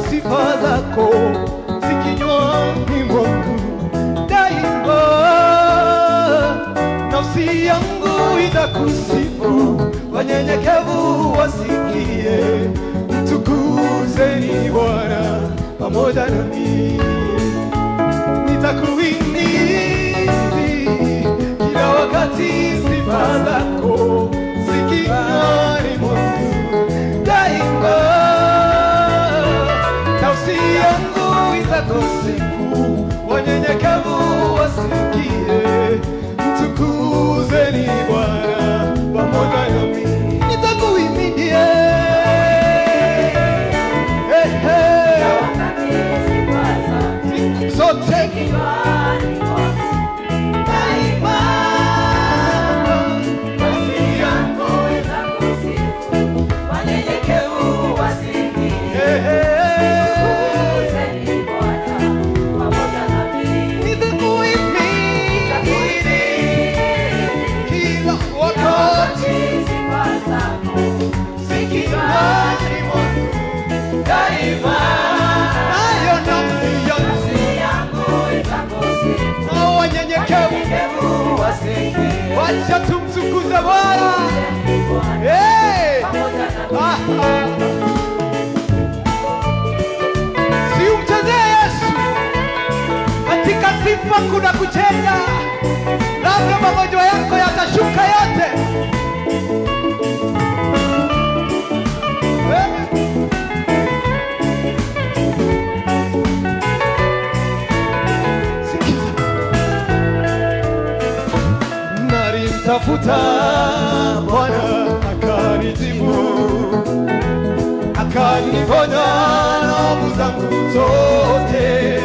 sifa zako zikinywani mwangu daima. Nafsi yangu itakusifu, wanyenyekevu wasikie. Mtukuzeni Bwana pamoja nami, nitakuhimidi kila wakati, sifa zako zikinywani mwangu daima. Nafsi yangu itakusifu, wanyenyekevu wasikie. Mtukuzeni Bwana pamoja nami, nitakuhimidi. So take it daima. Nafsi yangu itakusifu, wanyenyekevu wasikie. Mtukuzeni Bwana pamoja nami, nitakuhimidi kila wakati, sifa zako zikinywani mwangu daima. Nayo nafsi yangu itakusifu, wanyenyekevu wasikie. Wacha tumtukuze Bwana. Si umchezee Yesu. Katika sifa kuna kucheza. Labda magonjwa yako yatashuka yote. Nalimtafuta Bwana akanijibu, akaniponya hofu zangu zote,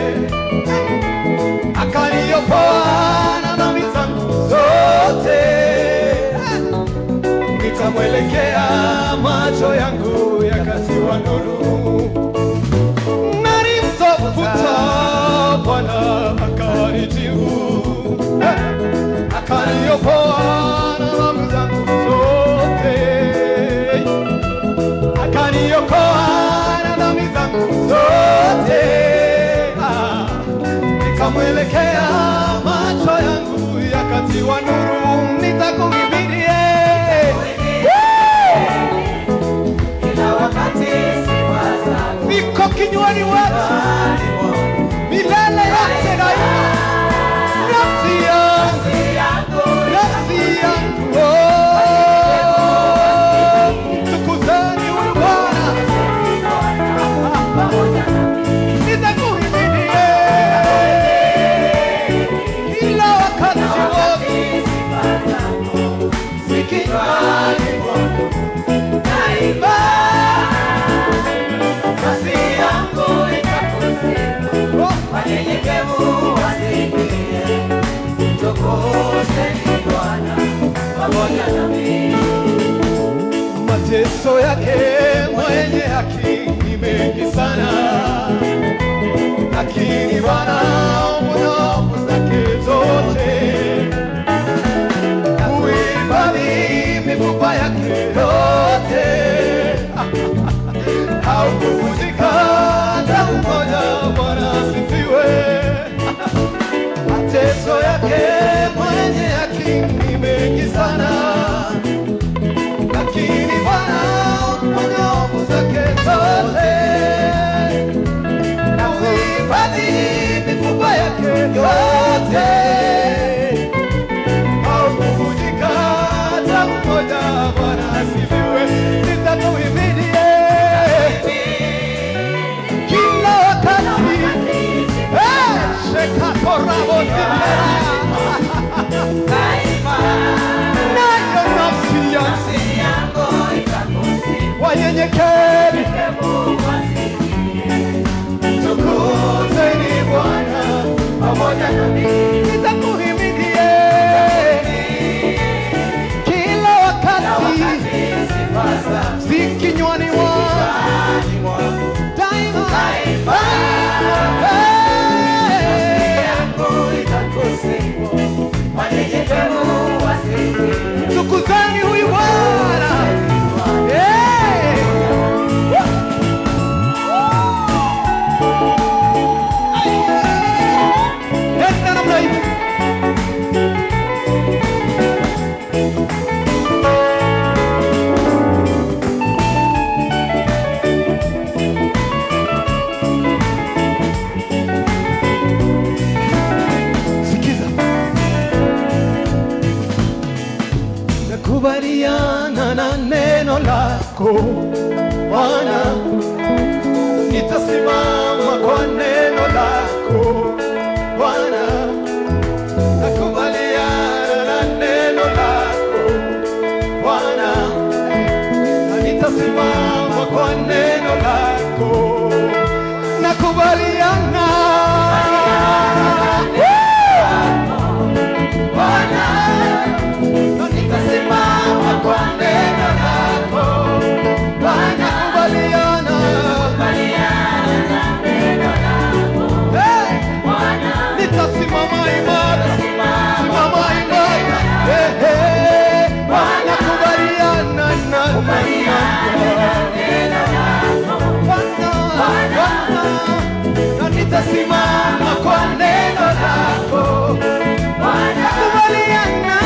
akaniokoa na dhambi zangu zote. Nitamwelekea, macho yangu yakatiwa nuru. Nalimtafuta Bwana akanijibu, akaniokoa na dhambi zangu zote, akaniokoa na dhambi zangu zote. Nikamwelekea, macho yangu yakatiwa nuru. Nitakuhimidi kila wakati, sifa zako ziko kinywani mwangu milele yote daima. Nafsi yangu, tukuzeni huyu Bwana, nitakuhimidi kila wakati wote, sifa zako zikinywani mwangu daima. Nafsi yangu itakusifu, wanyenyekevu wasikie. Mtukuzeni Bwana pamoja nami. Mateso yake mwenye haki ni mengi sana, lakini Bwana nguvu zake zote. Huhifadhi mifupa yake yote, haukuvunjika hata mmoja. Bwana asifiwe. Mateso yake mwenye haki ni mengi sana, lakini Bwana nguvu zake zote. Na huhifadhi mifupa yake yote, haukuvunjika hata mmoja. Bwana asifiwe. Nitakuhimidi kila wakati. Shekatorabo daima. Nayo nafsi yangu itakusifu, wanyenyekevu wasikie. Mtukuzeni Bwana pamoja nami, nitakuhimidi kila wakati, sifa zako zikinywani mwangu daima. Tukuzeni huyu Bwana. na neno lako Bwana, nitasimama kwa neno lako Bwana, nakubaliana na neno lako Bwana, nitasimama kwa neno lako, nakubaliana Bwana, nitasimama kwa neno lako Bwana, nakubaliana na neno lako Bwana, nitasimama imara, simama imara, Bwana, nakubaliana na neno lako Bwana, na nitasimama kwa neno lako Bwana, nakubaliana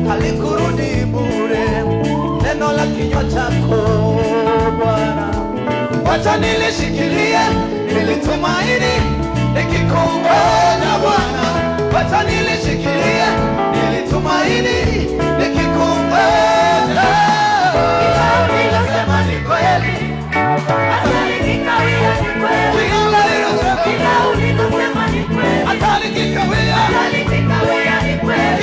halikurudi bure, neno la kinywa chako Bwana, wacha nilishikilie, nilitumaini nikikungoja Bwana, wacha nilishikilie, nilitumaini nikikungoja. Nilisema ni kweli, hata nikikawia ni kweli, kila ulivyosema ni kweli, hata nikikawia ni kweli,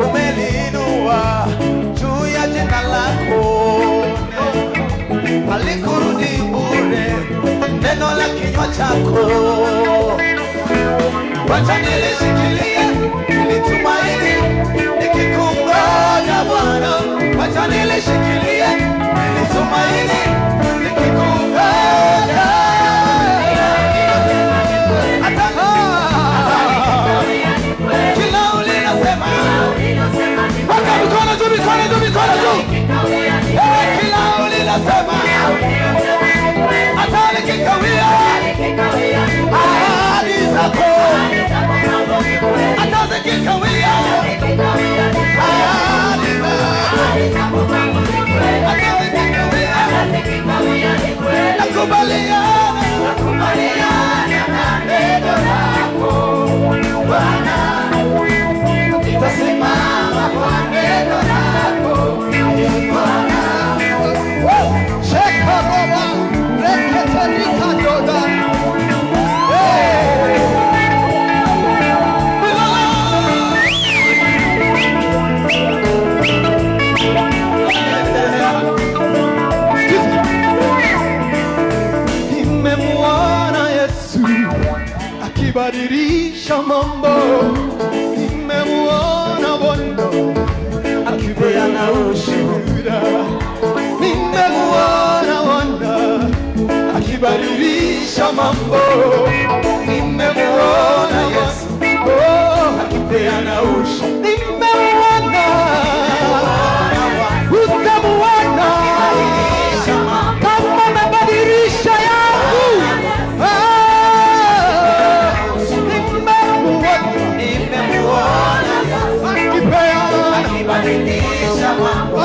umelinua juu ya jina lako, halikurudi bure, neno la kinywa chako, wacha nilishikilie, nilitumaini nikikungoja Bwana, wacha nilishikilie, nilitumaini nikikungoja. Mikono juu, kila ulilosema hata nikikawia, ahadi zako hata zikikawia, ahadi zako hata zikikawia, nakubaliana na neno lako Bwana, nitasimama kwa neno lako Bwana. Sheka roba, reketerika doda. Nimemwona Yesu akibadilisha mambo, nimemwona Bwana akipeana ushuhuda, nimemwona Bwana akibadilisha mambo, nimemwona Yesu mambo.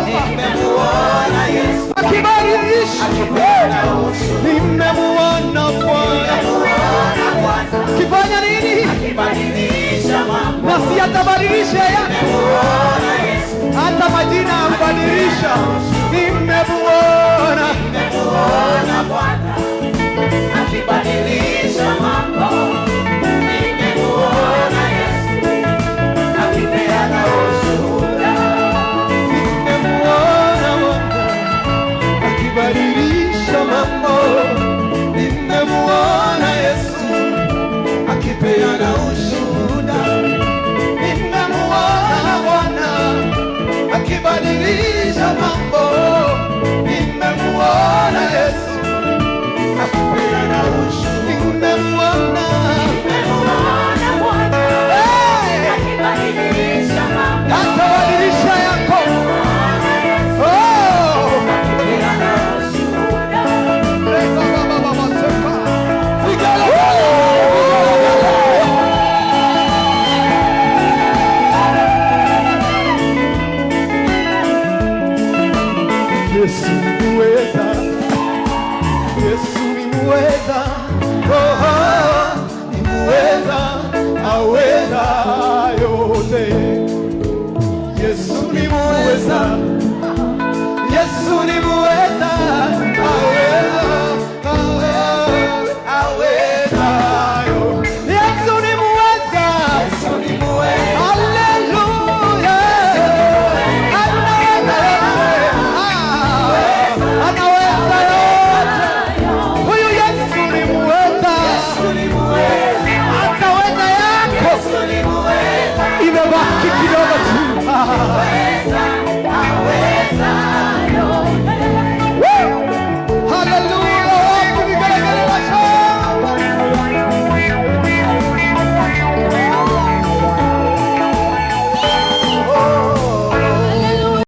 Nimemuona Yesu Akibadilisha. akipeana ushuhuda. Nimemuona Bwana. Kifanya nini? Akibadilisha mambo. Na si atabadilisha ya. Nimemuona Yesu Hata majina ambadilisha. Nimemuona. Nimemuona Bwana akibadilisha mambo. Nimemuona Yesu akipeana ushuhuda. Nimemuona Bwana akibadilisha mambo. Nimemuona Yesu akipeana ushuhuda. Nimemuona Bwana akibadilisha mambo. Nimemuona Yesu akipeana ushuhuda. Nimemuona. Nimemuona Bwana akibadilisha mambo. Atabadilisha yako. Oh! Akipeana ushuhuda. Yesu